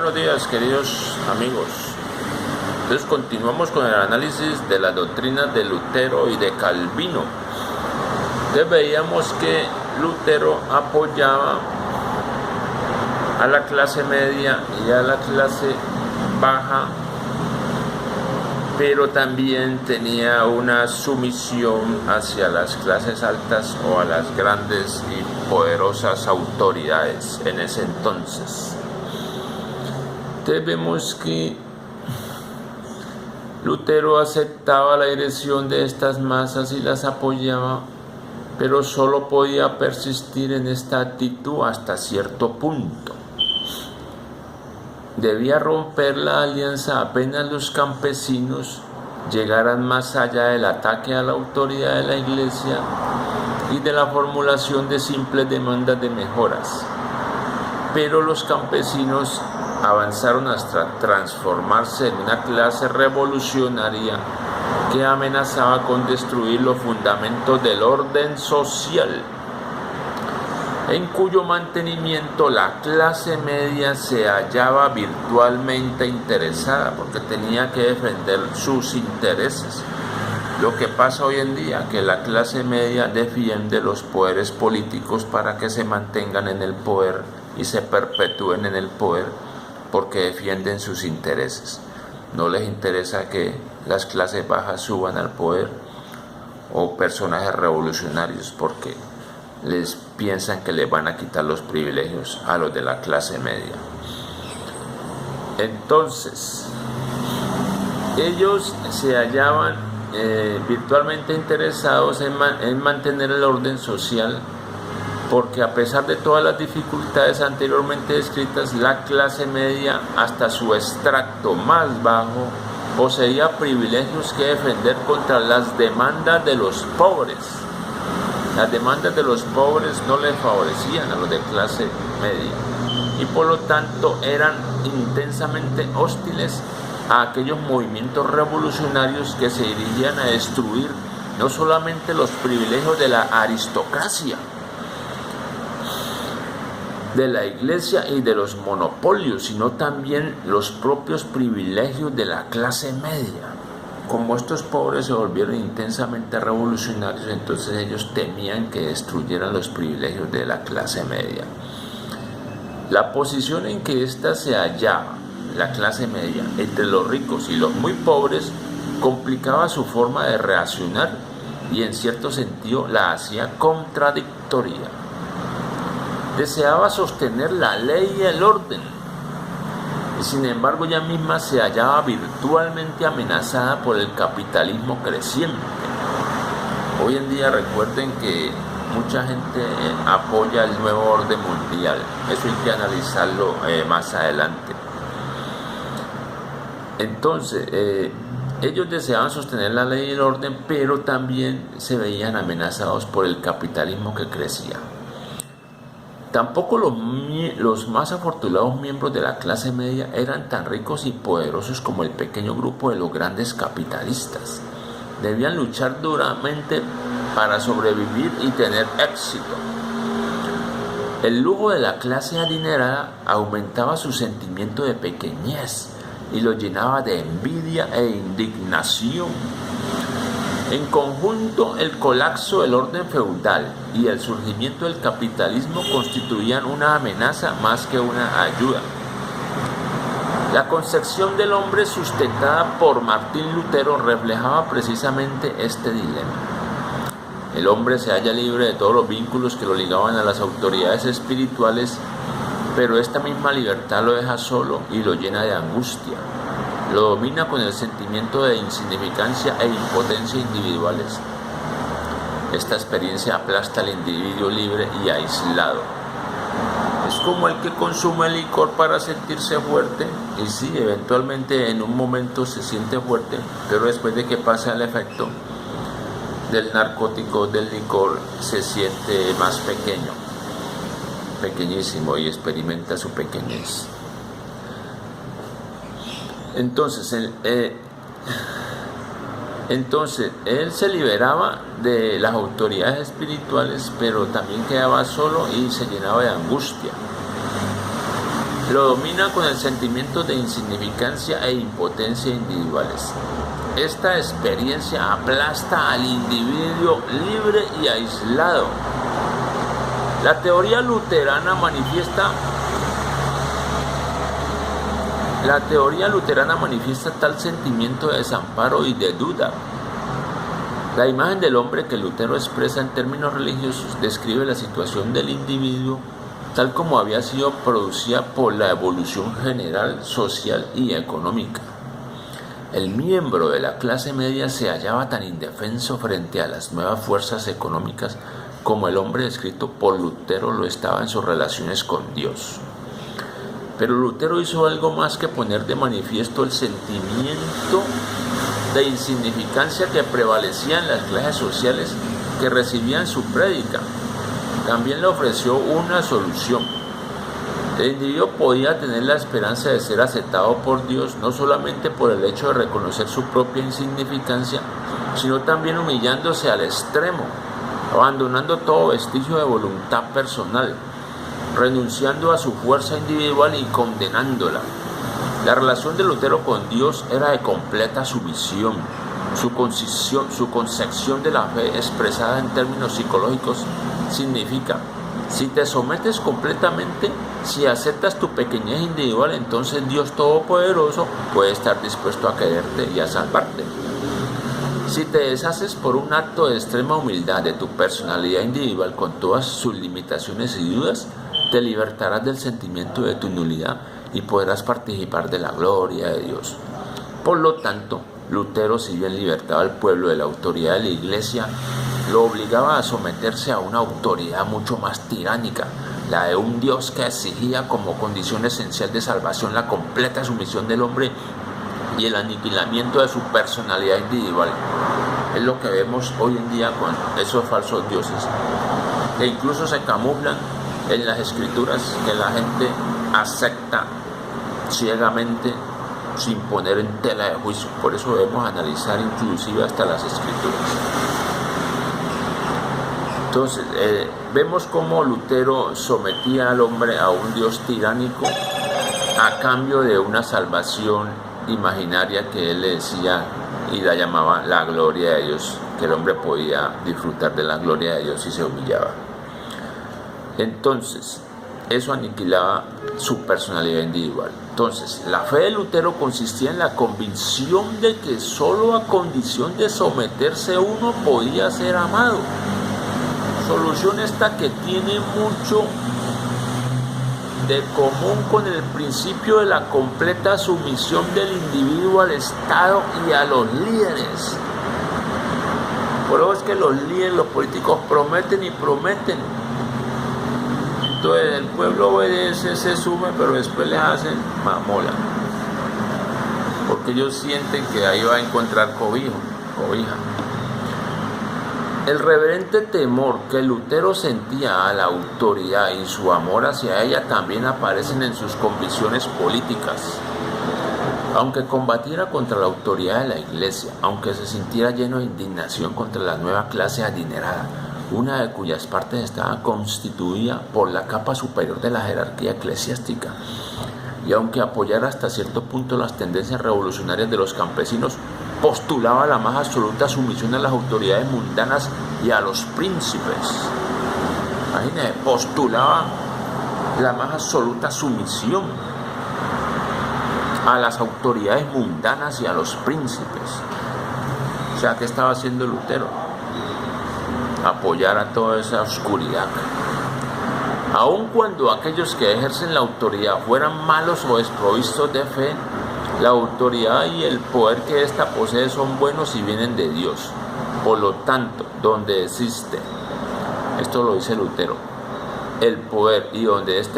Buenos días, queridos amigos. Entonces continuamos con el análisis de las doctrinas de Lutero y de Calvino. Entonces veíamos que Lutero apoyaba a la clase media y a la clase baja, pero también tenía una sumisión hacia las clases altas o a las grandes y poderosas autoridades en ese entonces. Entonces vemos que Lutero aceptaba la dirección de estas masas y las apoyaba, pero solo podía persistir en esta actitud hasta cierto punto. Debía romper la alianza apenas los campesinos llegaran más allá del ataque a la autoridad de la Iglesia y de la formulación de simples demandas de mejoras. Pero los campesinos avanzaron hasta transformarse en una clase revolucionaria que amenazaba con destruir los fundamentos del orden social, en cuyo mantenimiento la clase media se hallaba virtualmente interesada, porque tenía que defender sus intereses. Lo que pasa hoy en día, que la clase media defiende los poderes políticos para que se mantengan en el poder y se perpetúen en el poder, porque defienden sus intereses. No les interesa que las clases bajas suban al poder o personajes revolucionarios, porque les piensan que les van a quitar los privilegios a los de la clase media. Entonces, ellos se hallaban virtualmente interesados en mantener el orden social, porque a pesar de todas las dificultades anteriormente descritas, la clase media, hasta su extracto más bajo, poseía privilegios que defender contra las demandas de los pobres. Las demandas de los pobres no les favorecían a los de clase media y por lo tanto eran intensamente hostiles a aquellos movimientos revolucionarios que se dirigían a destruir no solamente los privilegios de la aristocracia, de la Iglesia y de los monopolios, sino también los propios privilegios de la clase media. Como estos pobres se volvieron intensamente revolucionarios, entonces ellos temían que destruyeran los privilegios de la clase media. La posición en que ésta se hallaba, la clase media, entre los ricos y los muy pobres, complicaba su forma de reaccionar y en cierto sentido la hacía contradictoria. Deseaba sostener la ley y el orden, y sin embargo ella misma se hallaba virtualmente amenazada por el capitalismo creciente. Hoy en día recuerden que mucha gente apoya el nuevo orden mundial, eso hay que analizarlo más adelante. Entonces, ellos deseaban sostener la ley y el orden, pero también se veían amenazados por el capitalismo que crecía. Tampoco los más afortunados miembros de la clase media eran tan ricos y poderosos como el pequeño grupo de los grandes capitalistas. Debían luchar duramente para sobrevivir y tener éxito. El lujo de la clase adinerada aumentaba su sentimiento de pequeñez y lo llenaba de envidia e indignación. En conjunto, el colapso del orden feudal y el surgimiento del capitalismo constituían una amenaza más que una ayuda. La concepción del hombre sustentada por Martín Lutero reflejaba precisamente este dilema. El hombre se halla libre de todos los vínculos que lo ligaban a las autoridades espirituales, pero esta misma libertad lo deja solo y lo llena de angustia. Lo domina con el sentimiento de insignificancia e impotencia individuales. Esta experiencia aplasta al individuo libre y aislado. Es como el que consume licor para sentirse fuerte, y sí, eventualmente en un momento se siente fuerte, pero después de que pasa el efecto del narcótico, del licor, se siente más pequeño, pequeñísimo, y experimenta su pequeñez. Entonces él se liberaba de las autoridades espirituales, pero también quedaba solo y se llenaba de angustia. lo domina con el sentimiento de insignificancia e impotencia individuales. Esta experiencia aplasta al individuo libre y aislado. La teoría luterana manifiesta tal sentimiento de desamparo y de duda. La imagen del hombre que Lutero expresa en términos religiosos describe la situación del individuo tal como había sido producida por la evolución general, social y económica. El miembro de la clase media se hallaba tan indefenso frente a las nuevas fuerzas económicas como el hombre descrito por Lutero lo estaba en sus relaciones con Dios. Pero Lutero hizo algo más que poner de manifiesto el sentimiento de insignificancia que prevalecía en las clases sociales que recibían su prédica. También le ofreció una solución. El individuo podía tener la esperanza de ser aceptado por Dios no solamente por el hecho de reconocer su propia insignificancia, sino también humillándose al extremo, abandonando todo vestigio de voluntad personal, renunciando a su fuerza individual y condenándola. La relación de Lutero con Dios era de completa sumisión. Su concepción de la fe expresada en términos psicológicos significa: si te sometes completamente, si aceptas tu pequeñez individual, entonces Dios Todopoderoso puede estar dispuesto a quererte y a salvarte. Si te deshaces por un acto de extrema humildad de tu personalidad individual con todas sus limitaciones y dudas, te libertarás del sentimiento de tu nulidad y podrás participar de la gloria de Dios. Por lo tanto, Lutero, si bien libertaba al pueblo de la autoridad de la Iglesia, lo obligaba a someterse a una autoridad mucho más tiránica, la de un Dios que exigía como condición esencial de salvación la completa sumisión del hombre y el aniquilamiento de su personalidad individual. Es lo que vemos hoy en día con esos falsos dioses, que incluso se camuflan en las escrituras, que la gente acepta ciegamente sin poner en tela de juicio. Por eso debemos analizar inclusive hasta las escrituras. Entonces, vemos cómo Lutero sometía al hombre a un Dios tiránico a cambio de una salvación imaginaria que él le decía y la llamaba la gloria de Dios, que el hombre podía disfrutar de la gloria de Dios si se humillaba. Entonces, eso aniquilaba su personalidad individual. Entonces, la fe de Lutero consistía en la convicción de que solo a condición de someterse uno podía ser amado. Solución esta que tiene mucho de común con el principio de la completa sumisión del individuo al Estado y a los líderes. Por eso es que los líderes, los políticos prometen y prometen. Entonces el pueblo obedece, se sume, pero después les hacen mamola. Porque ellos sienten que ahí va a encontrar cobija. El reverente temor que Lutero sentía a la autoridad y su amor hacia ella también aparecen en sus convicciones políticas. Aunque combatiera contra la autoridad de la Iglesia, aunque se sintiera lleno de indignación contra la nueva clase adinerada, una de cuyas partes estaba constituida por la capa superior de la jerarquía eclesiástica, y aunque apoyara hasta cierto punto las tendencias revolucionarias de los campesinos, postulaba la más absoluta sumisión a las autoridades mundanas y a los príncipes. Imagínense, postulaba la más absoluta sumisión a las autoridades mundanas y a los príncipes. O sea, ¿qué estaba haciendo Lutero? Apoyar a toda esa oscuridad. Aun cuando aquellos que ejercen la autoridad fueran malos o desprovistos de fe, la autoridad y el poder que ésta posee son buenos y vienen de Dios. Por lo tanto, donde existe, esto lo dice Lutero, el poder y donde éste